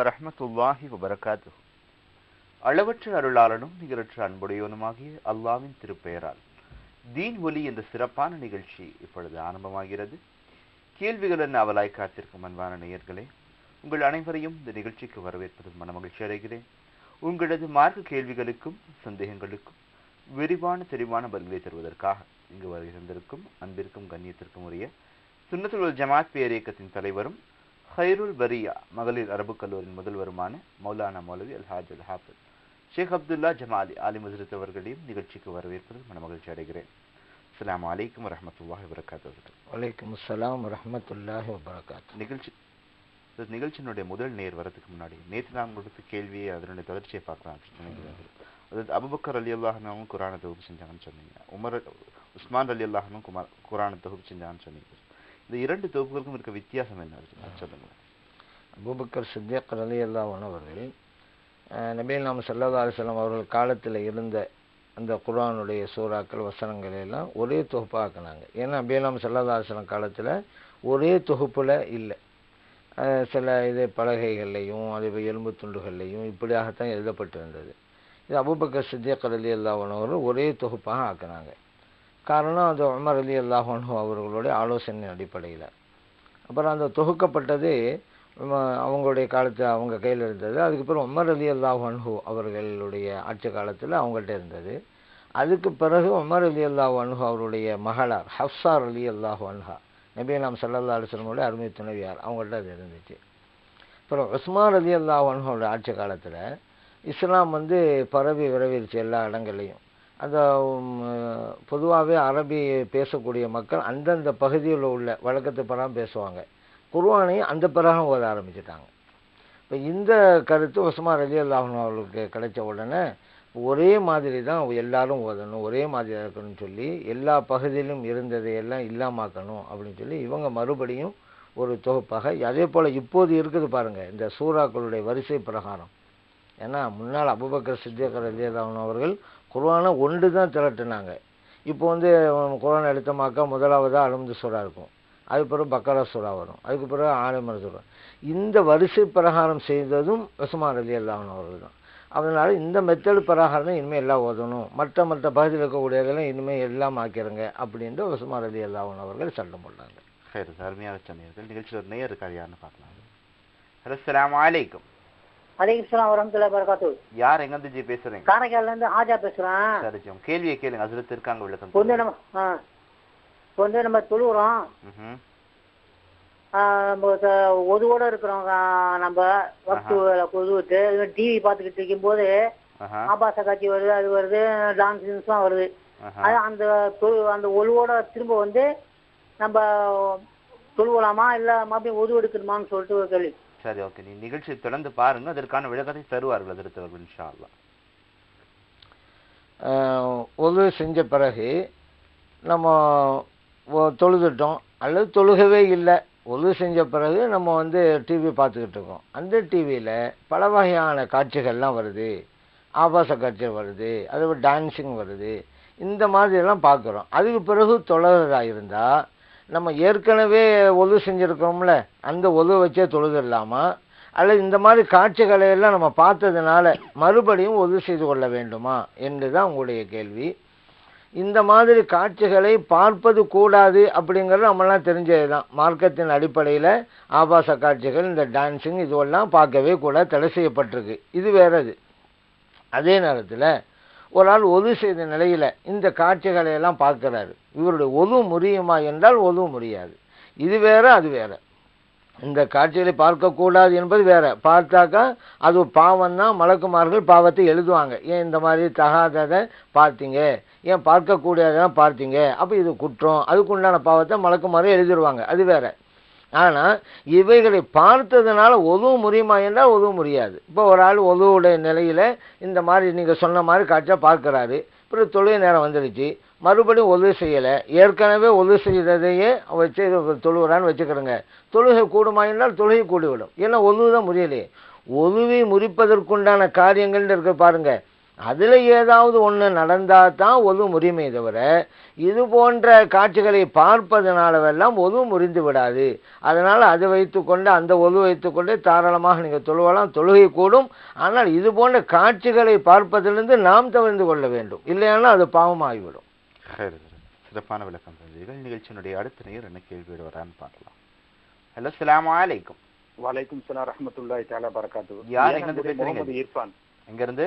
வரஹ்மத்துல்லாஹி வபரகாத்துஹு. அளவற்ற அருளாளனும் நிகரற்ற அன்புடையவனுமாகிய அல்லாஹ்வின் திருப்பெயரால் தீன் ஒலி என்ற சிறப்பான நிகழ்ச்சி இப்பொழுது ஆரம்பமாகிறது. கேள்விகள் என்ன அவலாய் காத்திருக்கும் அன்பான நேயர்களே, உங்கள் அனைவரையும் இந்த நிகழ்ச்சிக்கு வரவேற்பதில் மனமகிழ்ச்சி அடைகிறேன். உங்களது மார்க்க கேள்விகளுக்கும் சந்தேகங்களுக்கும் விரிவான தெளிவான பதில்களை தருவதற்காக இங்கு வருகின்றிருக்கும் அன்பிற்கும் கண்ணியத்திற்கும் உரிய சுன்னத்துல் வல் ஜமாத் பேரியக்கத்தின் தலைவரும் ஹைருல் பரியா மகளிர் அரபு கல்லூரியின் முதல்வருமான மௌலானா மௌலவி அல்ஹாஜ் அல் ஹாஃபிஸ் ஷேக் அப்துல்லா ஜமாலி ஆலிம் ஹஸ்ரத் அவர்களையும் நிகழ்ச்சிக்கு வரவேற்பதில் மனமகிழ்ச்சி அடைகிறேன். அஸ்ஸலாமு அலைக்கும் வரஹ்மத்துல்லாஹி வபரகாத்துஹு. வலைக்கும் அஸ்ஸலாம் வரஹ்மத்துல்லாஹி வபரகாத்துஹு. நிகழ்ச்சியினுடைய முதல் நேர் வரதுக்கு முன்னாடி நேற்று நாம் கொடுத்த கேள்வியை அதனுடைய தொடர்ச்சியை பார்க்கலாம் நினைக்கிறேன். அதாவது அபூபக்கர் ரலியல்லாஹு அன்ஹு குர்ஆனை தொகுப்பு செஞ்சாங்கன்னு சொன்னீங்க, உஸ்மான் ரலியல்லாஹு அன்ஹு குர்ஆனை தொகுப்பு செஞ்சாங்கன்னு சொன்னீங்க. இந்த இரண்டு தொகுப்புகளுக்கும் இருக்க வித்தியாசம் என்ன சொல்லுங்க. அபூபக்கர் சித்திக் ரலியல்லாஹு அன்ஹு அவர்கள் நபிகள் நாயகம் ஸல்லல்லாஹு அலைஹி வஸல்லம் அவர்கள் காலத்தில் இருந்த அந்த குர்ஆனுடைய சூறாக்கள் வசனங்களை எல்லாம் ஒரே தொகுப்பாக ஆக்கினாங்க. ஏன்னா நபிகள் நாயகம் ஸல்லல்லாஹு அலைஹி வஸல்லம் காலத்தில் ஒரே தொகுப்பில் இல்லை, சில இது பலகைகள்லையும் அது எலும்பு துண்டுகள்லையும் இப்படியாகத்தான் எழுதப்பட்டிருந்தது. இது அபூபக்கர் சித்திக் ரலியல்லாஹு அன்ஹு அவர்கள் ஒரே தொகுப்பாக ஆக்கினாங்க. காரணம் அது உமர் ரலியல்லாஹு அன்ஹு அவர்களுடைய ஆலோசனை அடிப்படையில். அப்புறம் அந்த தொகுக்கப்பட்டது அவங்களுடைய காலத்தில் அவங்க கையில் இருந்தது. அதுக்கப்புறம் உமர் ரலியல்லாஹு அன்ஹு அவர்களுடைய ஆட்சி காலத்தில் அவங்கள்ட்ட இருந்தது. அதுக்கு பிறகு உமர் ரலியல்லாஹு அன்ஹு அவருடைய மகளார் ஹஃப்ஸா ரலியல்லாஹு அன்ஹா நபிகள் நாயகம் ஸல்லல்லாஹு அலைஹி வஸல்லம் அருமை துணைவியார் அவங்கள்ட்ட அது இருந்துச்சு. அப்புறம் உஸ்மான் ரலியல்லாஹு அன்ஹுவோட ஆட்சி காலத்தில் இஸ்லாம் பரவி விரவிருச்சு எல்லா இடங்கள்லையும். அந்த பொதுவாகவே அரபி பேசக்கூடிய மக்கள் அந்தந்த பகுதியில் உள்ள வழக்கத்தை பிரகாரம் பேசுவாங்க. குர்ஆனையும் அந்த பிரகாரம் ஓத ஆரம்பிச்சிட்டாங்க. இப்போ இந்த கருத்து உஸ்மான் ரலியல்லாஹு அன்ஹு அவர்களுக்கு கிடைச்ச உடனே ஒரே மாதிரி தான் எல்லாரும் ஓதணும், ஒரே மாதிரி இருக்கணும்னு சொல்லி எல்லா பகுதியிலும் இருந்ததை எல்லாம் இல்லாமாக்கணும் அப்படின்னு சொல்லி இவங்க மறுபடியும் ஒரு தொகுப்பாக, அதே போல் இப்போது இருக்குது பாருங்கள் இந்த சூறாக்களுடைய வரிசை பிரகாரம். ஏன்னா முன்னால் அபூபக்கர் சித்திக் ரலியல்லாஹு அன்ஹு அவர்கள் குர்ஆனை ஒன்று தான் திரட்டினாங்க. இப்போ குர்ஆனை எடுத்தமாக்கா முதலாவதாக அல்ஹம்து சூரா இருக்கும், அதுக்கு பிறகு பக்கரா சூரா வரும், அதுக்கு பிறகு ஆல இம்ரான் சூரா. இந்த வரிசை பிரகாரம் செய்ததும் உஸ்மான் ரலியல்லாஹு அன்ஹு அவர்கள் தான். அதனால் இந்த மெத்தடு பிரகாரம் தான் இனிமேல் எல்லாம் ஓதணும், மற்ற பகுதியில் இருக்கக்கூடியதெல்லாம் இனிமேல் எல்லாம் ஆக்கிடுங்க அப்படின்ட்டு உஸ்மான் ரலியல்லாஹு அன்ஹு அவர்கள் சட்டம் போட்டாங்க. அருமையாக சொன்னீர்கள். நிகழ்ச்சியில் ஒரு நேயர் இருக்கார், யாருன்னு பார்க்கலாம். ஹலோ, அஸ்ஸலாமு அலைக்கும். வலைக்கும் ஸலாம் வரஹ்மத்துல்லாஹி வபரகாத்துஹு. யார் எங்க இருந்து பேசுறீங்க? காரைக்கால்ல இருந்து ஹாஜா பேசுறேன். சரி, கேள்வியை கேளுங்க, ஹஸ்ரத் இருக்காங்க விளக்கம். நம்ம தொழுகிறோம், ஒதுவோட இருக்கிறோம். நம்ம வக்து கொதுவிட்டு டிவி பார்த்துக்கிட்டு இருக்கும் போது ஆபாச காட்சி வருது, அது வருது, டான்ஸ்லாம் வருது. அது அந்த ஒழுவோட திரும்ப நம்ம தொழுவலாமா இல்லை மறுபடியும் ஒது எடுக்கணுமான்னு சொல்லிட்டு ஒரு கேள்வி. சரி, ஓகே. நீ நிகழ்ச்சியை தொடர்ந்து பாருங்க, அதற்கான விளக்கத்தை தருவார்கள் அதிர்த்தவர்கள் இன்ஷா அல்லாஹ். ஒது செஞ்ச பிறகு நம்ம தொழுதுட்டோம் அல்லது தொழுகவே இல்லை, ஒது செஞ்ச பிறகு நம்ம டிவி பார்த்துக்கிட்டு இருக்கோம். அந்த டிவியில் பல வகையான காட்சிகள்லாம் வருது, ஆபாச காட்சிகள் வருது, அது டான்ஸிங் வருது, இந்த மாதிரியெல்லாம் பார்க்குறோம். அதுக்கு பிறகு தொழுகிறதா இருந்தால் நம்ம ஏற்கனவே ஒது செஞ்சுருக்கோம்ல, அந்த ஒது வச்சே தொழுதுடலாமா, அல்லது இந்த மாதிரி காட்சிகளை எல்லாம் நம்ம பார்த்ததுனால மறுபடியும் ஒது செய்து கொள்ள வேண்டுமா என்று தான் உங்களுடைய கேள்வி. இந்த மாதிரி காட்சிகளை பார்ப்பது கூடாது அப்படிங்கிறது நம்மளாம் தெரிஞ்சது தான். மார்க்கத்தின் அடிப்படையில் ஆபாச காட்சிகள், இந்த டான்ஸிங் இதுவெல்லாம் பார்க்கவே கூட தடை செய்யப்பட்டிருக்கு. இது வேறது. அதே நேரத்தில் ஒரு ஆள் ஒது செய்த நிலையில் இந்த காட்சிகளை எல்லாம் பார்க்குறாரு, இவருடைய ஒது முறியுமா என்றால் ஒது முடியாது. இது வேற, அது வேற. இந்த காட்சிகளை பார்க்கக்கூடாது என்பது வேற. பார்த்தாக்கா அது பாவம் தான், மலக்குமார்கள் பாவத்தை எழுதுவாங்க. ஏன் இந்த மாதிரி தகாததை பார்த்தீங்க, ஏன் பார்க்கக்கூடியதான் பார்த்தீங்க, அப்போ இது குற்றம், அதுக்குண்டான பாவத்தை மலக்குமார்கள் எழுதிடுவாங்க, அது வேற. ஆனால் இவைகளை பார்த்ததுனால ஒது முறியுமா என்றால் ஒது முடியாது. இப்போ ஒரு ஆள் ஒதுவுடைய நிலையில் இந்த மாதிரி நீங்கள் சொன்ன மாதிரி காட்சியாக பார்க்குறாரு, அப்புறம் தொழுகை நேரம் வந்துடுச்சு, மறுபடியும் ஒது செய்யலை, ஏற்கனவே ஒது செய்ததையே வச்சு தொழுகிறான்னு வச்சுக்கிறோங்க, தொழுகை கூடுமா என்றால் தொழுகை கூடிவிடும். ஏன்னா ஒது தான் முறியலையே. ஒதுவை முறிப்பதற்குண்டான காரியங்கள்னு இருக்க பாருங்கள், அதில் ஏதாவது ஒன்று நடந்தால் தான் ஒது முறிமை தவிர இது போன்ற காட்சிகளை பார்ப்பதனாலவெல்லாம் ஒது முறிந்து விடாது. அதனால் அதை வைத்துக்கொண்டு அந்த ஒது வைத்துக்கொண்டு தாராளமாக நீங்கள் தொழுவலாம், தொழுகை கூடும். ஆனால் இது போன்ற காட்சிகளை பார்ப்பதிலிருந்து நாம் தவிர்த்து கொள்ள வேண்டும், இல்லையானால் அது பாவமாகிவிடும். சிறப்பான விளக்கம் தந்தீர்கள். நிகழ்ச்சியினுடைய அடுத்த நேரம் என்ன கேள்வியோடு வரான்னு பார்க்கலாம். ஹலோ, அஸ்ஸலாமு அலைக்கும். வலைக்கும் ஸலாம் ரஹ்மத்துல்லாஹி தஆலா பரக்காத்துஹு. யார் எங்க இருந்து பேசுறீங்க? முகமது இர்ஃபான். எங்க இருந்து?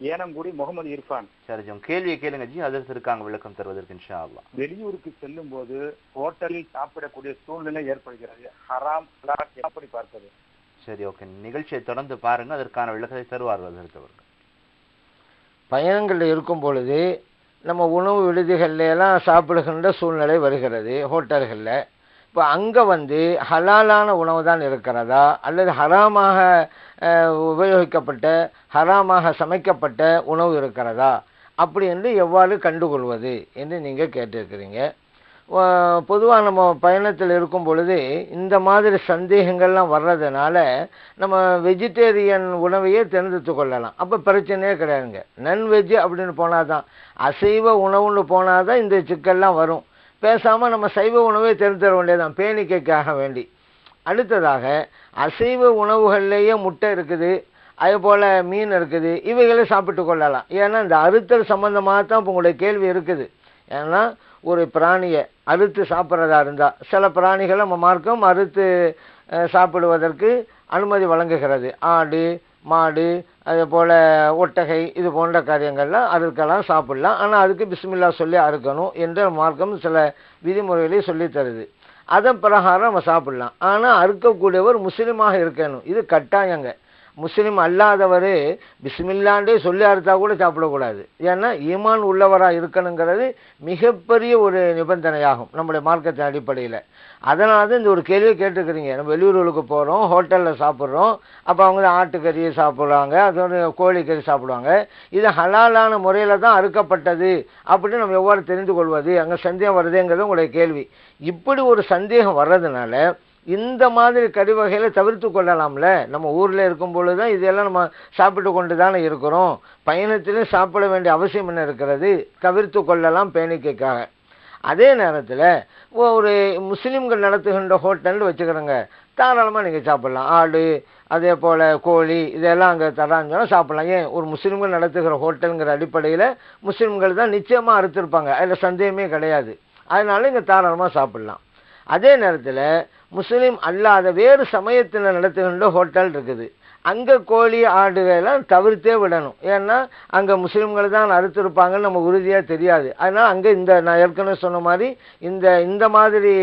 ஏனங்குடி முகமது இர்ஃபான். சரி, கேள்வியை கேளுங்க ஜி, அதற்கு இருக்காங்க விளக்கம் தருவதற்கு இன்ஷா அல்லாஹ். வெளியூருக்கு செல்லும் போது ஹோட்டலில் சாப்பிடக்கூடிய சூழ்நிலை ஏற்படுகிறது. ஹராம் ஹலால் எப்படி பார்ப்பது? சரி, ஓகே, நிகழ்ச்சியை தொடர்ந்து பாருங்க, அதற்கான விளக்கத்தை தருவார்கள் அதற்கு. பயணங்களில் இருக்கும் பொழுது நம்ம உணவு விடுதிகள்ல எல்லாம் சாப்பிடுகின்ற சூழ்நிலை வருகிறது ஹோட்டல்களில். இப்போ அங்கே ஹலாலான உணவு தான் இருக்கிறதா அல்லது ஹராமாக உபயோகிக்கப்பட்ட ஹராமாக சமைக்கப்பட்ட உணவு இருக்கிறதா அப்படி என்று எவ்வாறு கண்டுகொள்வது என்று நீங்கள் கேட்டிருக்கிறீங்க. பொதுவாக நம்ம பயணத்தில் இருக்கும் பொழுது இந்த மாதிரி சந்தேகங்கள்லாம் வர்றதுனால நம்ம வெஜிடேரியன் உணவையே தேர்ந்தெடுத்து கொள்ளலாம். அப்போ பிரச்சனையே கிடையாதுங்க. நான்வெஜ் அப்படின்னு போனால் தான், அசைவ உணவுன்னு போனால் தான் இந்த சிக்கல்லாம் வரும். பேசாமல் நம்ம சைவ உணவை தேர்ந்தெடுக்க வேண்டியதான் பேணிக்கைக்காக வேண்டி. அடுத்ததாக அசைவ உணவுகள்லேயே முட்டை இருக்குது, அதே போல் மீன் இருக்குது, இவைகளை சாப்பிட்டு கொள்ளலாம். ஏன்னா இந்த அறுத்தல் சம்பந்தமாக தான் இப்போ உங்களுடைய கேள்வி இருக்குது. ஏன்னா ஒரு பிராணியை அறுத்து சாப்பிட்றதா இருந்தால் சில பிராணிகளை நம்ம மார்க்கம் அறுத்து சாப்பிடுவதற்கு அனுமதி வழங்குகிறது. ஆடு, மாடு, அதே போல் ஒட்டகை, இது போன்ற காரியங்கள்லாம் அறுக்கலாம், சாப்பிடலாம். ஆனால் அதுக்கு பிஸ்மில்லா சொல்லி அறுக்கணும் என்ற மார்க்கம் சில விதிமுறைகளை சொல்லி தருது. அதன் பிரகாரம் நம்ம சாப்பிடலாம். ஆனால் அறுக்கக்கூடியவர் முஸ்லீமாக இருக்கணும், இது கட்டாயங்க. முஸ்லீம் அல்லாதவர் பிஸ்மில்லாண்டே சொல்லி அறுத்தா கூட சாப்பிடக்கூடாது. ஏன்னா ஈமான் உள்ளவராக இருக்கணுங்கிறது மிகப்பெரிய ஒரு நிபந்தனையாகும் நம்முடைய மார்க்கத்தின் அடிப்படையில். அதனால தான் இந்த ஒரு கேள்வியை கேட்டுக்கிறீங்க. நம்ம வெளியூர்களுக்கு போகிறோம், ஹோட்டலில் சாப்பிட்றோம், அப்போ அவங்க ஆட்டுக்கறியை சாப்பிட்றாங்க, அதோட கோழிக்கறி சாப்பிடுவாங்க. இது ஹலாலான முறையில் தான் அறுக்கப்பட்டது அப்படின்னு நம்ம எவ்வாறு தெரிந்து கொள்வது? அங்கே சந்தேகம் வருதுங்கிறது உங்களுடைய கேள்வி. இப்படி ஒரு சந்தேகம் வர்றதுனால இந்த மாதிரி கறி வகைகளை தவிர்த்து கொள்ளலாம்ல. நம்ம ஊரில் இருக்கும் பொழுது தான் இதெல்லாம் நம்ம சாப்பிட்டு கொண்டு தானே இருக்கிறோம். பயணத்திலும் சாப்பிட வேண்டிய அவசியம் என்ன இருக்கிறது? தவிர்த்து கொள்ளலாம் பேணிக்கைக்காக. அதே நேரத்தில் ஒரு முஸ்லீம்கள் நடத்துகின்ற ஹோட்டல்னு வச்சுக்கிறோங்க, தாராளமாக நீங்கள் சாப்பிட்லாம். ஆடு, அதே போல் கோழி, இதெல்லாம் அங்கே தரான்னு சொன்னால் சாப்பிட்லாம். ஏன்? ஒரு முஸ்லீம்கள் நடத்துகிற ஹோட்டலுங்கிற அடிப்படையில் முஸ்லீம்கள் தான் நிச்சயமாக அறுத்திருப்பாங்க, அதில் சந்தேகமே கிடையாது. அதனால இங்கே தாராளமாக சாப்பிட்லாம். அதே நேரத்தில் முஸ்லீம் அல்லாத வேறு சமயத்தில் நடத்துகின்ற ஹோட்டல் இருக்குது, அங்கே கோழி ஆடுகளெல்லாம் தவிர்த்தே விடணும். ஏன்னா அங்கே முஸ்லீம்கள் தான் அறுத்திருப்பாங்கன்னு நம்ம உறுதியாக தெரியாது. அதனால் அங்கே இந்த நான் ஏற்கனவே சொன்ன மாதிரி இந்த மாதிரி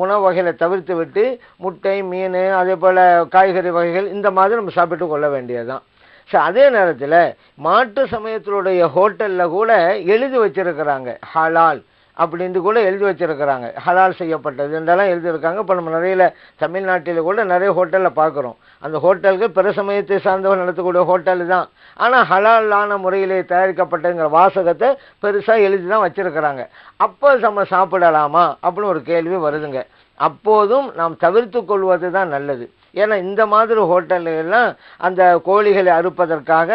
உணவு வகைகளை தவிர்த்து விட்டு முட்டை, மீன், அதே போல் காய்கறி வகைகள் இந்த மாதிரி நம்ம சாப்பிட்டு கொள்ள வேண்டியது தான். ஸோ அதே நேரத்தில் மாட்டு சமயத்தினுடைய ஹோட்டலில் கூட எழுதி வச்சிருக்கிறாங்க ஹலால் அப்படின்ட்டு கூட எழுதி வச்சிருக்கிறாங்க. ஹலால் செய்யப்பட்டது என்றெல்லாம் எழுதியிருக்காங்க. இப்போ நம்ம நிறைய தமிழ்நாட்டில் கூட நிறைய ஹோட்டலில் பார்க்குறோம். அந்த ஹோட்டலுக்கு பிற சமயத்தை சார்ந்தவர் நடத்தக்கூடிய ஹோட்டல் தான், ஆனால் ஹலாலான முறையிலே தயாரிக்கப்பட்டதுங்கிற வாசகத்தை பெருசாக எழுதி தான் வச்சிருக்கிறாங்க. அப்போ நம்ம சாப்பிடலாமா அப்படின்னு ஒரு கேள்வி வருதுங்க. அப்போதும் நாம் தவிர்த்து கொள்வது தான் நல்லது. ஏன்னா இந்த மாதிரி ஹோட்டல்கள்லாம் அந்த கோழிகளை அறுப்பதற்காக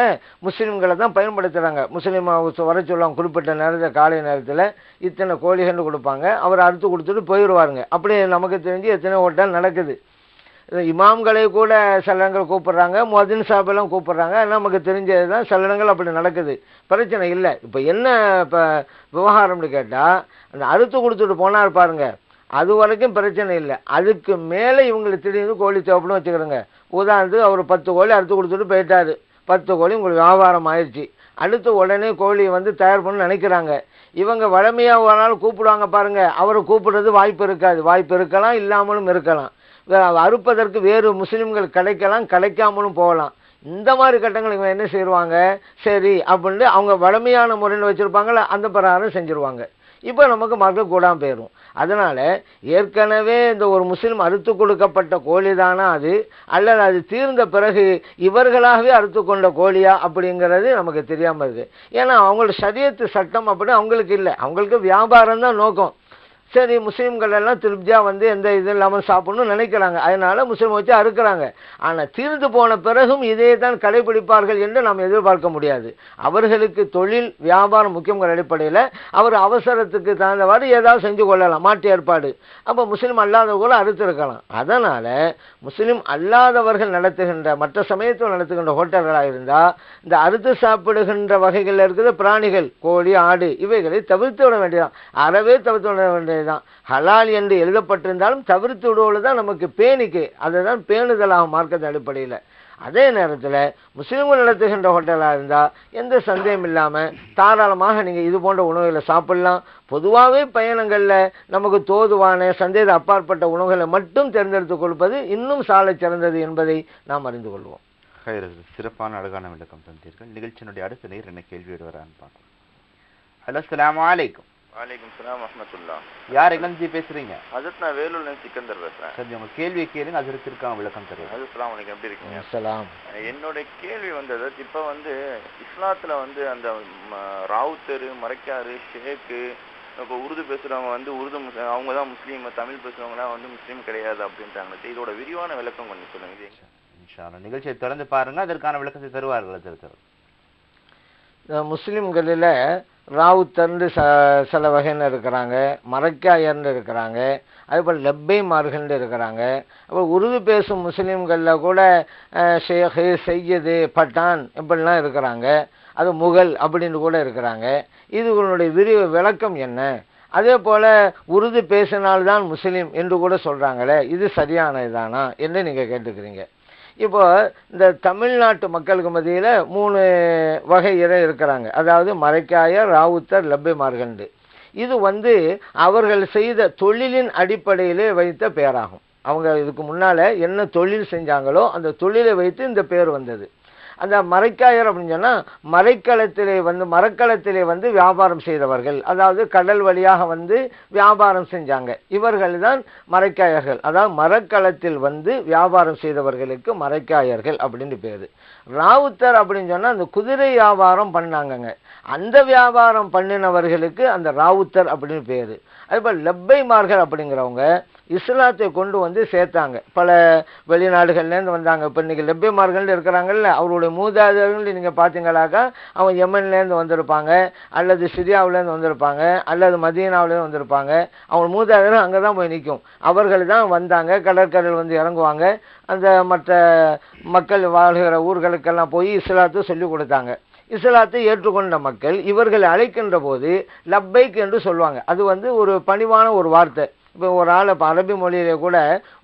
முஸ்லீம்களை தான் பயன்படுத்துகிறாங்க. முஸ்லீம் வர சொல்லுவாங்க, குறிப்பிட்ட நேரத்தில் காலை நேரத்தில் இத்தனை கோழிகள்னு கொடுப்பாங்க, அவர் அறுத்து கொடுத்துட்டு போயிடுவாருங்க. அப்படி நமக்கு தெரிஞ்சு எத்தனை ஹோட்டல் நடக்குது. இமாம்களை கூட சில இடங்கள் கூப்பிட்றாங்க, முஅத்தின் சாஹிபெல்லாம் கூப்பிட்றாங்க. நமக்கு தெரிஞ்சது தான், சில இடங்கள் அப்படி நடக்குது, பிரச்சனை இல்லை. இப்போ என்ன இப்போ விவகாரம்னு கேட்டால், அந்த அறுத்து கொடுத்துட்டு போனார் பாருங்க, அது வரைக்கும் பிரச்சனை இல்லை. அதுக்கு மேலே இவங்களுக்கு திடீர்னு கோழி தேவைப்படும் வச்சுக்கிறோங்க. உதாரணத்துக்கு அவர் 10 கோழி அறுத்து கொடுத்துட்டு போயிட்டாரு, 10 கோழி உங்களுக்கு வியாபாரம் ஆயிடுச்சு. அடுத்து உடனே கோழியை தயார் பண்ண நினைக்கிறாங்க. இவங்க வழமையாக ஒரு நாள் கூப்பிடுவாங்க பாருங்க, அவரை கூப்பிடுறது வாய்ப்பு இருக்காது, வாய்ப்பு இருக்கலாம், இல்லாமலும் இருக்கலாம். அறுப்பதற்கு வேறு முஸ்லீம்கள் கிடைக்கலாம், கிடைக்காமலும் போகலாம். இந்த மாதிரி கட்டங்கள் இவங்க என்ன செய்வாங்க, சரி அப்படின்ட்டு அவங்க வழமையான முறையில் வச்சுருப்பாங்கள, அந்த பிரகாரம் செஞ்சுருவாங்க. இப்போ நமக்கு மார்க்கம் கூடாமல் போயிடும். அதனால் ஏற்கனவே இந்த ஒரு முஸ்லீம் அறுத்து கொடுக்கப்பட்ட கோழி தானா அது, அல்லது அது தீர்ந்த பிறகு இவர்களாகவே அறுத்து கொண்ட கோழியா அப்படிங்கிறது நமக்கு தெரியாமல் இருக்குது. ஏன்னா அவங்களோட ஷரியத்து சட்டம் அப்படி அவங்களுக்கு இல்லை, அவங்களுக்கு வியாபாரம் தான் நோக்கம். சரி முஸ்லீம்கள் எல்லாம் திருப்தியாக வந்து எந்த இது இல்லாமல் சாப்பிடணும்னு நினைக்கிறாங்க, அதனால முஸ்லீம் வச்சு அறுக்கிறாங்க. ஆனால் தீர்ந்து போன பிறகும் இதே தான் கடைபிடிப்பார்கள் என்று நாம் எதிர்பார்க்க முடியாது. அவர்களுக்கு தொழில் வியாபாரம் முக்கியங்கிற அடிப்படையில் அவர் அவசரத்துக்கு தகுந்தவாறு ஏதாவது செஞ்சு கொள்ளலாம், மாட்டு ஏற்பாடு. அப்போ முஸ்லீம் அல்லாதவர்களும் அறுத்திருக்கலாம். அதனால் முஸ்லீம் அல்லாதவர்கள் நடத்துகின்ற மற்ற சமயத்தில் நடத்துகின்ற ஹோட்டல்களாக இருந்தால் இந்த அறுத்து சாப்பிடுகின்ற வகைகளில் இருக்கிற பிராணிகள் கோழி ஆடு இவைகளை தவிர்த்து விட வேண்டியதான், அறவே தவிர்த்து விட வேண்டியதுதான். ஹலால் என்று எழுதப்பட்டிருந்தாலும் தவிர்த்து விடுவது தான் நமக்கு பேணிக்கு, அதுதான் பேணுதலாகும் மார்க்கத்தின் அடிப்படையில். அதே நேரத்தில் முஸ்லீம்கள் நடத்துகின்ற ஹோட்டலாக இருந்தால் எந்த சந்தேகம் இல்லாமல் தாராளமாக நீங்கள் இது போன்ற உணவுகளை சாப்பிடலாம். பொதுவாகவே பயணங்களில் நமக்கு தோதுவான சந்தேக அப்பாற்பட்ட உணவுகளை மட்டும் தேர்ந்தெடுத்துக் கொள்வது இன்னும் சாலை சிறந்தது என்பதை நாம் அறிந்து கொள்வோம். சிறப்பான அழகான விளக்கம் தந்தீர்கள். நிகழ்ச்சியினுடைய அடுத்த நேர் என்ன கேள்வி வரான்னு பார்க்கலாம். ஹலோ, அஸ்ஸலாமு அலைக்கும். வலைக்கும் சலாம் வரஹ்மத்துல்லாஹ். யார் எங்கேருந்து பேசுறீங்க? ஹஜரத் நான் வேலூர்ல சிக்கந்தர் பேசுறேன். சரி, உங்க கேள்வியை கேளுங்க, அதற்கான விளக்கம் தருவேன். ஹஜரத் ஸலாம் அலைக்கும், எப்படி இருக்கீங்க? சலாம். என்னோட கேள்வி வந்து இப்போ வந்து இஸ்லாத்துல வந்து அந்த ராவுத்தர், மரைக்காரு, ஷேக்கு, இப்போ உருது பேசுறவங்க வந்து உருது அவங்க தான் முஸ்லீம், தமிழ் பேசுறவங்கலாம் வந்து முஸ்லீம் கிடையாது அப்படின்றாங்க. இதோட விரிவான விளக்கம் கொஞ்சம் சொல்லுங்க. இன்ஷா அல்லாஹ் நிகழ்ச்சியை தொடர்ந்து பாருங்க, அதற்கான விளக்கத்தை தருவார்கள். முஸ்லீம்களில் ராவுத்தர்ந்து சில வகைன்னு இருக்கிறாங்க, மரைக்காயர்ந்து இருக்கிறாங்க, அதுபோல் லப்பைமார்கள்னு இருக்கிறாங்க. அப்புறம் உருது பேசும் முஸ்லீம்களில் கூட ஷேக்கு, சையது, பட்டான் இப்படிலாம் இருக்கிறாங்க. அது முகல் அப்படின்னு கூட இருக்கிறாங்க. இதுகளுடைய விளக்கம் என்ன? அதே போல் உருது பேசினால்தான் முஸ்லீம் என்று கூட சொல்கிறாங்களே, இது சரியானதுதானா என்று நீங்கள் கேட்டுக்கிறீங்க. இப்போ இந்த தமிழ்நாட்டு மக்களுக்கு மத்தியில் 3 வகை இருக்கிறாங்க. அதாவது மரைக்காயர், ராவுத்தர், லப்பைமார்கள்ண்டு. இது வந்து அவர்கள் செய்த தொழிலின் அடிப்படையிலே வைத்த பெயராகும். அவங்க இதுக்கு முன்னால் என்ன தொழில் செஞ்சாங்களோ அந்த தொழிலை வைத்து இந்த பெயர் வந்தது. அந்த மரைக்காயர் அப்படின்னு சொன்னால் மரக்களத்திலே வந்து வியாபாரம் செய்தவர்கள், அதாவது கடல் வழியாக வந்து வியாபாரம் செஞ்சாங்க, இவர்கள் தான் மரைக்காயர்கள். அதாவது மரக்களத்தில் வந்து வியாபாரம் செய்தவர்களுக்கு மரைக்காயர்கள் அப்படின்னு பேர். ராவுத்தர் அப்படின்னு சொன்னால் அந்த குதிரை வியாபாரம் பண்ணாங்கங்க, அந்த வியாபாரம் பண்ணினவர்களுக்கு அந்த ராவுத்தர் அப்படின்னு பேர். அதுபோல் லப்பைமார்கள் அப்படிங்கிறவங்க இஸ்லாத்தை கொண்டு வந்து சேர்த்தாங்க, பல வெளிநாடுகள்லேருந்து வந்தாங்க. இப்போ இன்றைக்கி லப்பைமார்கள் இருக்கிறாங்கல்ல, அவருடைய மூதாதையர்கள் நீங்கள் பார்த்தீங்களாக்கா அவங்க யமன்லேருந்து வந்திருப்பாங்க, அல்லது சிரியாவிலேருந்து வந்திருப்பாங்க, அல்லது மதீனாவிலேருந்து வந்திருப்பாங்க. அவங்க மூதாதையர்கள் அங்கே தான் போய் நிற்கும். அவர்கள் தான் வந்தாங்க, கடற்கரையில் வந்து இறங்குவாங்க, அந்த மற்ற மக்கள் வாழ்கிற ஊர்களுக்கெல்லாம் போய் இஸ்லாத்தை சொல்லிக் கொடுத்தாங்க. இஸ்லாத்தை ஏற்றுக்கொண்ட மக்கள் இவர்களை அழைக்கின்ற போது லப்பைக் என்று சொல்லுவாங்க. அது வந்து ஒரு பணிவான ஒரு வார்த்தை. இப்போ ஒரு ஆள் இப்போ அரபி மொழியிலே கூட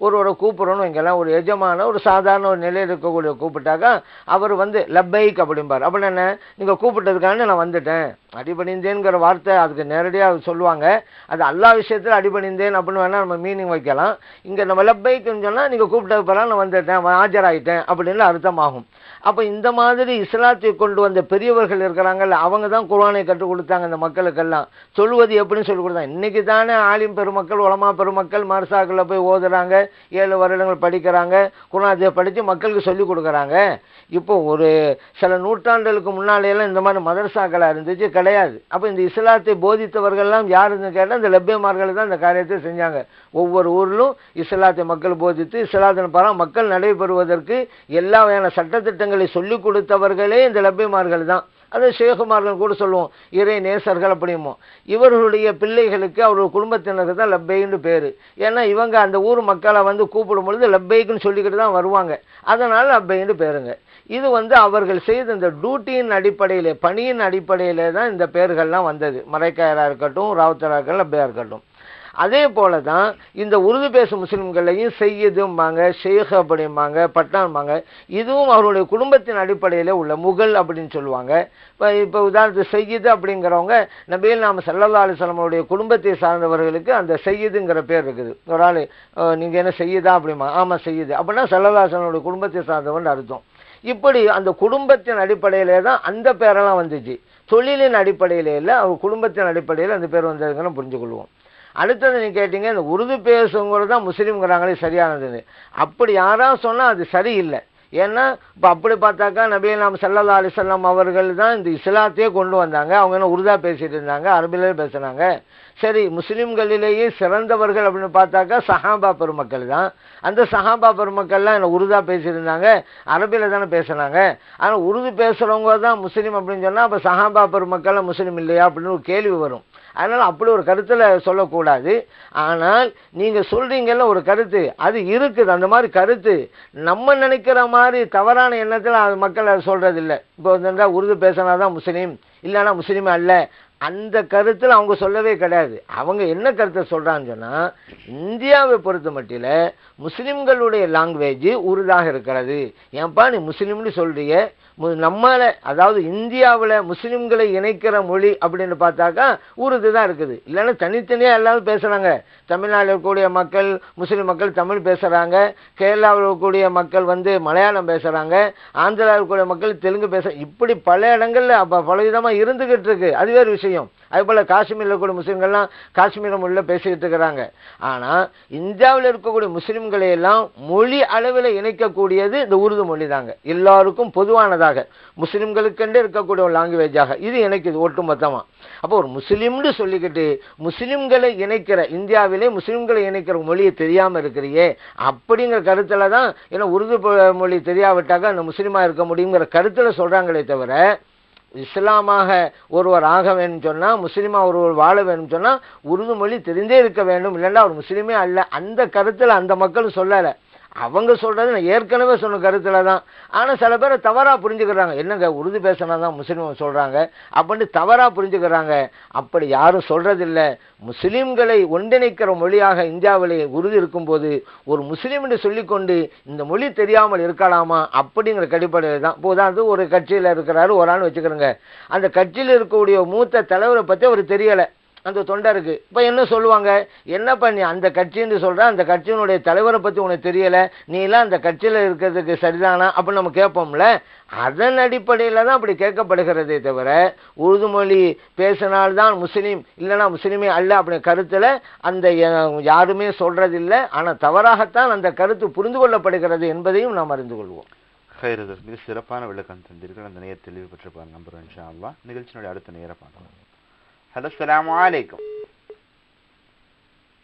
ஒருவரை கூப்பிட்றோன்னு வைங்கலாம், ஒரு எஜமான ஒரு சாதாரண ஒரு நிலையில் இருக்கக்கூடிய கூப்பிட்டாக்கா அவர் வந்து லப்பைக் அப்படிம்பார். அப்படின்னு என்ன, நீங்கள் கூப்பிட்டதுக்கான நான் வந்துட்டேன், அடிபணிந்தேன்கிற வார்த்தை அதுக்கு நேரடியாக சொல்லுவாங்க. அது அல்லா விஷயத்தில் அடிபணிந்தேன் அப்படின்னு வேணால் நம்ம மீனிங் வைக்கலாம். இங்கே நம்ம லப்பைக்குன்னு சொன்னால் நீங்கள் கூப்பிட்டது பிறகு நான் வந்துட்டேன், ஆஜராயிட்டேன் அப்படின்னு அர்த்தமாகும். அப்போ இந்த மாதிரி இஸ்லாத்தை கொண்டு வந்த பெரியவர்கள் இருக்கிறாங்கல்ல, அவங்க தான் குர்ஆனை கற்றுக் கொடுத்தாங்க இந்த மக்களுக்கெல்லாம். சொல்லுவது எப்படின்னு சொல்லி கொடுத்தாங்க. இன்றைக்கி தானே ஆலிம் பெருமக்கள், உலமா பெருமக்கள் மர்சாக்களில் போய் ஓதுறாங்க, 7 வருடங்கள் படிக்கிறாங்க, குர்ஆனை படித்து மக்களுக்கு சொல்லிக் கொடுக்குறாங்க. இப்போ ஒரு சில நூற்றாண்டுகளுக்கு முன்னாலேயெல்லாம் இந்த மாதிரி மதரசாக்களாக இருந்துச்சு கிடையாது. அப்போ இந்த இஸ்லாத்தை போதித்தவர்கள்லாம் யாருன்னு கேட்டால் இந்த லப்பைமார்கள் தான் இந்த காரியத்தை செஞ்சாங்க. ஒவ்வொரு ஊரிலும் இஸ்லாத்தை மக்கள் போதித்து இஸ்லாத்தின் பரம் மக்கள் நடைபெறுவதற்கு எல்லா வகையான சட்டத்திட்டங்களை சொல்லிக் கொடுத்தவர்களே இந்த லப்பைமார்கள் தான். அது ஷேகுமார்கள் கூட சொல்லுவோம், இறை நேசர்கள் அப்படிமோ. இவர்களுடைய பிள்ளைகளுக்கு அவருடைய குடும்பத்தினருக்கு தான் லப்பைன்னு பேர். ஏன்னா இவங்க அந்த ஊர் மக்களை வந்து கூப்பிடும் பொழுது லப்பைக்குன்னு சொல்லிக்கிட்டு தான் வருவாங்க, அதனால் லப்பைன்னு பேருங்க. இது வந்து அவர்கள் செய்த இந்த டியூட்டியின் அடிப்படையிலே, பணியின் அடிப்படையிலே தான் இந்த பேர்கள்லாம் வந்தது. மரைக்காயராக இருக்கட்டும், ராவுத்தராக இருக்கட்டும், லப்பையாக இருக்கட்டும். அதே போல தான் இந்த உருது பேசும் முஸ்லிம்களையும் செய்யுதும்பாங்க, ஷேக் அப்படிம்பாங்க, பட்டான்பாங்க. இதுவும் அவருடைய குடும்பத்தின் அடிப்படையில் உள்ள முகல் அப்படின்னு சொல்லுவாங்க. இப்போ உதாரணத்துக்கு செய்யுது அப்படிங்கிறவங்க நபிகள் நாம ஸல்லல்லாஹு அலைஹி வஸல்லம் அவருடைய குடும்பத்தை சார்ந்தவர்களுக்கு அந்த செய்யுதுங்கிற பேர் இருக்குது. ஒரு ஆள் நீங்கள் என்ன செய்யுதா அப்படிமா, ஆமாம் செய்யுது அப்படின்னா ஸல்லல்லாஹு அலைஹி வஸல்லம் அவருடைய குடும்பத்தை சார்ந்தவன் அர்த்தம். இப்படி அந்த குடும்பத்தின் அடிப்படையிலே தான் அந்த பேரெல்லாம் வந்துச்சு. தொழிலின் அடிப்படையிலே இல்லை, அவர் குடும்பத்தின் அடிப்படையில் அந்த பேர் வந்ததுங்கன்னு புரிஞ்சுக்கொள்வோம். அடுத்தது நீங்கள் கேட்டீங்க, இந்த உருது பேசுங்கிறது தான் முஸ்லீம்ங்கிறாங்களே சரியானதுன்னு. அப்படி யாராவது சொன்னால் அது சரியில்லை. ஏன்னா இப்போ அப்படி பார்த்தாக்கா நபிகள் நாம ஸல்லல்லாஹு அலைஹி வஸல்லம் அவர்கள் தான் இந்த இஸ்லாத்தையே கொண்டு வந்தாங்க. அவங்க என்ன உருதா பேசிகிட்டு இருந்தாங்க, அரபிலே பேசுனாங்க. சரி, முஸ்லிம்களிலேயே சிறந்தவர்கள் அப்படின்னு பார்த்தாக்கா சஹாபா பெருமக்கள் தான். அந்த சஹாபா பெருமக்கள்லாம் என்ன உருதா பேசியிருந்தாங்க, அரபியில் தானே பேசுனாங்க. ஆனால் உருது பேசுகிறவங்க தான் முஸ்லீம் அப்படின்னு சொன்னால் அப்போ சஹாபா பெருமக்கள் முஸ்லீம் இல்லையா அப்படின்னு ஒரு கேள்வி வரும். அதனால் அப்படி ஒரு கருத்தில் சொல்லக்கூடாது. ஆனால் நீங்கள் சொல்கிறீங்கல்ல ஒரு கருத்து, அது இருக்குது. அந்த மாதிரி கருத்து நம்ம நினைக்கிற மாதிரி தவறான எண்ணத்தில் அது மக்கள் அதை சொல்கிறதில்லை. இப்போ வந்து உருது பேசினா தான் முஸ்லீம், இல்லைன்னா முஸ்லீமே அல்ல, அந்த கருத்தில் அவங்க சொல்லவே கிடையாது. அவங்க என்ன கருத்தை சொல்கிறான்னு சொன்னால், இந்தியாவை பொறுத்த மட்டில் முஸ்லீம்களுடைய லாங்குவேஜ் உருதாக இருக்கிறது. ஏன்பா நீ முஸ்லீம்னு சொல்றிய, நம்மளை அதாவது இந்தியாவில் முஸ்லீம்களை இணைக்கிற மொழி அப்படின்னு பார்த்தாக்கா உருது தான் இருக்குது. இல்லைன்னா தனித்தனியாக எல்லாரும் பேசுகிறாங்க. தமிழ்நாட்டில் இருக்கக்கூடிய மக்கள் முஸ்லீம் மக்கள் தமிழ் பேசுகிறாங்க, கேரளாவில் இருக்கக்கூடிய மக்கள் வந்து மலையாளம் பேசுகிறாங்க, ஆந்திராவில் இருக்கக்கூடிய மக்கள் தெலுங்கு பேசுகிறாங்க. இப்படி பல இடங்களில் அப்போ பல விதமாக இருந்துக்கிட்டு இருக்கு. அது வேறு விஷயம். அதேபோல் காஷ்மீரில் இருக்கக்கூடிய முஸ்லீம்கள்லாம் காஷ்மீர் மொழியில் பேசிக்கிட்டு இருக்கிறாங்க. ஆனால் இந்தியாவில் இருக்கக்கூடிய முஸ்லீம்களை எல்லாம் மொழி அளவில் இணைக்கக்கூடியது இந்த உருது மொழி தாங்க. எல்லாருக்கும் பொதுவானதாக முஸ்லீம்களுக்கென்றே இருக்கக்கூடிய ஒரு லாங்குவேஜாக இது இணைக்குது ஒட்டுமொத்தமாக. அப்போ ஒரு முஸ்லீம்னு சொல்லிக்கிட்டு முஸ்லீம்களை இணைக்கிற, இந்தியாவிலே முஸ்லீம்களை இணைக்கிற மொழியை தெரியாமல் இருக்கிறியே அப்படிங்கிற கருத்தில் தான், ஏன்னா உருது மொழி தெரியாவிட்டாக்க அந்த முஸ்லீமாக இருக்க முடியுங்கிற கருத்தில் சொல்கிறாங்களே தவிர, இஸ்லாமாக ஒருவர் ஆக வேணும்னு சொன்னால், முஸ்லீமாக ஒருவர் வாழ வேணும்னு சொன்னால் உருது மொழி தெரிந்தே இருக்க வேண்டும், இல்லைன்னா அவர் முஸ்லீமே அல்ல, அந்த கருத்தில் அந்த மக்கள் சொல்லலை. அவங்க சொல்கிறது நான் ஏற்கனவே சொன்ன கருத்தில் தான். ஆனால் சில பேரை தவறாக புரிஞ்சுக்கிறாங்க. என்னங்க உருது பேசினா தான் முஸ்லீம் சொல்கிறாங்க அப்படின்னு தவறாக புரிஞ்சுக்கிறாங்க. அப்படி யாரும் சொல்கிறதில்லை. முஸ்லீம்களை ஒன்றிணைக்கிற மொழியாக இந்தியாவிலே உருது இருக்கும்போது ஒரு முஸ்லீம் என்று சொல்லிக்கொண்டு இந்த மொழி தெரியாமல் இருக்கலாமா அப்படிங்கிற அடிப்படையில் தான். இப்போ உதாரணத்துக்கு ஒரு கட்சியில் இருக்கிறாரு ஒரு ஆள் வச்சுக்கிறோங்க, அந்த கட்சியில் இருக்கக்கூடிய மூத்த தலைவரை பற்றி அவர் தெரியலை அந்த தொண்டருக்கு. இப்போ என்ன சொல்லுவாங்க, என்ன பண்ணி அந்த கட்சின்னு சொல்கிற, அந்த கட்சியினுடைய தலைவரை பற்றி உனக்கு தெரியலை, நீ எல்லாம் அந்த கட்சியில் இருக்கிறதுக்கு சரிதானா அப்படின்னு நம்ம கேட்போம்ல. அதன் அடிப்படையில் தான் அப்படி கேட்கப்படுகிறதே தவிர, உருது மொழி பேசினால்தான் முஸ்லீம், இல்லைனா முஸ்லீமே அல்ல அப்படிங்கிற கருத்தில் அந்த யாருமே சொல்கிறதில்லை. ஆனால் தவறாகத்தான் அந்த கருத்து புரிந்து கொள்ளப்படுகிறது என்பதையும் நாம் அறிந்து கொள்வோம். மிக சிறப்பான விளக்கம் தந்தீர்கள். அந்த நேரம் தெளிவு பெற்று நம்புறோம் இன்ஷா அல்லாஹ். நிகழ்ச்சியினுடைய அடுத்த நேரம் பார்க்கலாம். ஹலோ, அஸ்ஸலாமு அலைக்கும்.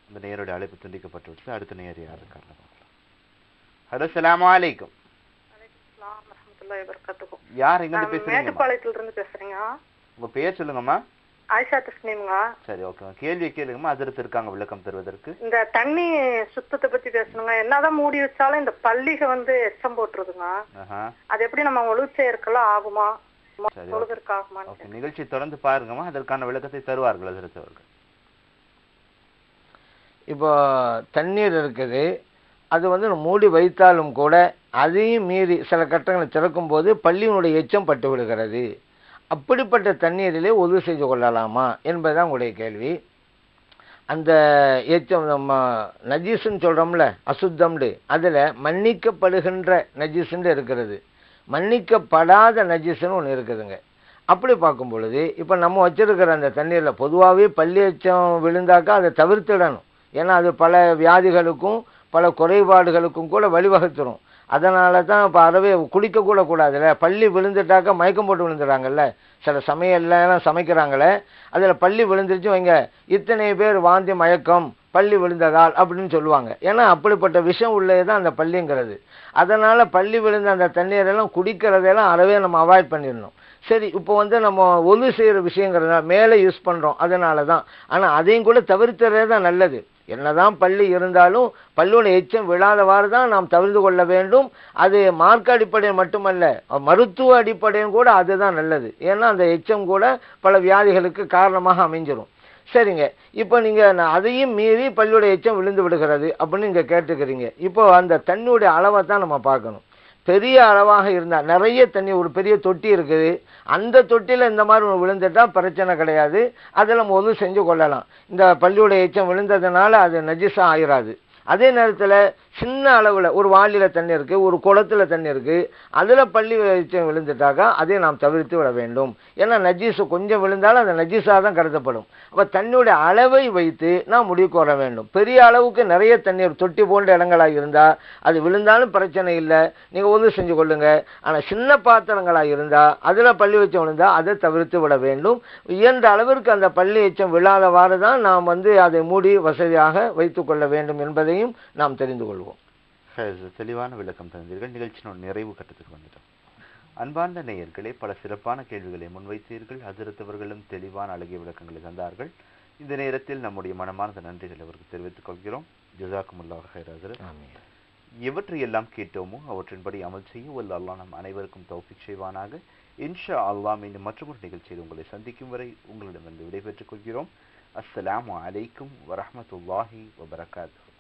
இந்த நேருடைய அழைப்பு துண்டிக்கப்பட்டு அடுத்த நேர் யார் இருக்காங்க பார்க்கலாம். ஹலோ, அஸ்ஸலாமு அலைக்கும். யார் எங்க இருந்து பேசுறீங்க? மேட்டுப்பாளையத்துல இருந்து பேசுறீங்க. உங்க பேர் சொல்லுங்கம்மா. ஆயிஷா தஸ்னீம்ங்க. சரி, ஓகே. கேள்வி கேளுங்கம்மா, அதிர்த்து இருக்காங்க விளக்கம் தருவதற்கு. இந்த தண்ணி சுத்தத்தை பத்தி பேசணுங்க. என்னதான் மூடி வச்சாலும் இந்த பள்ளிக வந்து எச்சம் போட்டுருதுங்க. அது எப்படி நம்ம ஒழுங்கு செய்யறதுக்கெல்லாம் ஆகுமா? நிகழ்ச்சி தொடர்ந்து பாருங்கம்மா, அதற்கான விளக்கத்தை தருவார்கள் அதிர்த்து அவர்கள். இப்போ தண்ணீர் இருக்குது, அது வந்து மூடி வைத்தாலும் கூட அதையும் மீறி சில கட்டங்களை திறக்கும் போது பள்ளியினுடைய எச்சம் பட்டு விடுகிறது. அப்படிப்பட்ட தண்ணீரிலே உதவி செய்து கொள்ளலாமா என்பதுதான் உங்களுடைய கேள்வி. அந்த எச்சம் நம்ம நஜீஸ்ன்னு சொல்கிறோம்ல, அசுத்தம்னு, அதில் மன்னிக்கப்படுகின்ற நஜீஸ்ன்னு இருக்கிறது, மன்னிக்கப்படாத நஜீஸ்ன்னு ஒன்று இருக்குதுங்க. அப்படி பார்க்கும் பொழுது இப்போ நம்ம வச்சிருக்கிற அந்த தண்ணீரில் பொதுவாகவே பள்ளி எச்சம் விழுந்தாக்கா அதை தவிர்த்திடணும். ஏன்னா அது பல வியாதிகளுக்கும் பல குறைபாடுகளுக்கும் கூட வழிவகுத்துரும். அதனால தான் இப்போ அறவே குடிக்கக்கூட கூடாதுல்ல. பள்ளி விழுந்துட்டாக்கா மயக்கம் போட்டு விழுந்துடுறாங்கல்ல, சில சமையல்லாம் சமைக்கிறாங்களே, அதில் பள்ளி விழுந்துருச்சு வைங்க, இத்தனை பேர் வாந்தி மயக்கம் பள்ளி விழுந்ததால் அப்படின்னு சொல்லுவாங்க. ஏன்னா அப்படிப்பட்ட விஷம் உள்ளே தான் அந்த பள்ளிங்கிறது. அதனால் பள்ளி விழுந்த அந்த தண்ணீரெல்லாம் குடிக்கிறதெல்லாம் அறவே நம்ம அவாய்ட் பண்ணிடணும். சரி, இப்போ வந்து நம்ம ஒலு செய்கிற விஷயங்கிறதுனால மேலே யூஸ் பண்ணுறோம், அதனால தான். ஆனால் அதையும் கூட தவிர்த்துறதே தான் நல்லது. என்னதான் பள்ளி இருந்தாலும் பள்ளியோட எச்சம் விழாதவாறு தான் நாம் தவிர்த்து கொள்ள வேண்டும். அது மார்க்க அடிப்படையில் மட்டுமல்ல, மருத்துவ அடிப்படையும் கூட அதுதான் நல்லது. ஏன்னா அந்த எச்சம் கூட பல வியாதிகளுக்கு காரணமாக அமைஞ்சிடும். சரிங்க, இப்போ நீங்கள் அதையும் மீறி பள்ளியோட எச்சம் விழுந்து விடுகிறது அப்படின்னு நீங்கள் கேட்டுக்கிறீங்க. இப்போ அந்த தண்ணியோடைய அளவை தான் நம்ம பார்க்கணும். பெரிய அளவாக இருந்தால், நிறைய தண்ணி, ஒரு பெரிய தொட்டி இருக்குது, அந்த தொட்டியில் இந்த மாதிரி விழுந்துட்டால் பிரச்சனை கிடையாது, அதை நம்ம ஒன்று செஞ்சு கொள்ளலாம். இந்த பள்ளியோட எச்சம் விழுந்ததுனால அது நஜிஸாக ஆயிராது. அதே நேரத்தில் சின்ன அளவில் ஒரு வாளியில் தண்ணி இருக்குது, ஒரு குளத்தில் தண்ணி இருக்குது, அதில் பள்ளி எச்சம் விழுந்துட்டாக்கா அதை நாம் தவிர்த்து விட வேண்டும். ஏன்னா நஜீஸு கொஞ்சம் விழுந்தாலும் அந்த நஜீஸாக தான் கருதப்படும். அப்போ தண்ணியுடைய அளவை வைத்து நாம் முடிவுக்கு வர வேண்டும். பெரிய அளவுக்கு நிறைய தண்ணீர் தொட்டி போன்ற இடங்களாக இருந்தால் அது விழுந்தாலும் பிரச்சனை இல்லை, நீங்கள் உதவி செஞ்சு கொள்ளுங்க. ஆனால் சின்ன பாத்திரங்களாக இருந்தால் அதில் பள்ளி எச்சம் விழுந்தால் அதை தவிர்த்து விட வேண்டும். இயன்ற அளவிற்கு அந்த பள்ளி எச்சம் விழாதவாறு தான் நாம் அதை மூடி வசதியாக வைத்துக் கொள்ள வேண்டும் என்பதையும் நாம் தெரிந்து கொள்வோம். தெளிவான விளக்கம் தந்தீர்கள். நிகழ்ச்சியின் நிறைவு கட்டத்துக்கு வந்துட்டோம். அன்பார்ந்த நேயர்களே, பல சிறப்பான கேள்விகளை முன்வைத்தீர்கள். ஹஜ்ரத் அவர்களும் தெளிவான அழகிய விளக்கங்களை தந்தார்கள். இந்த நேரத்தில் நம்முடைய மனமார்ந்த நன்றிகளை அவருக்கு தெரிவித்துக் கொள்கிறோம். ஜஸாக்குமுல்லாஹ் ஹைர் ஹஜ்ரத். எவற்றையெல்லாம் கேட்டோமோ அவற்றின்படி அமல் செய்ய வல்ல அல்லாஹ் நம் அனைவருக்கும் தௌஃபீக் செய்வானாக. இன்ஷா அல்லாஹ் மீண்டும் மற்றொரு நிகழ்ச்சியில் உங்களை சந்திக்கும் வரை உங்களிடமிருந்து விடைபெற்றுக் கொள்கிறோம். அஸ்ஸலாமு அலைக்கும் வரஹ்மத்துல்லாஹி வபரகாத்துஹு.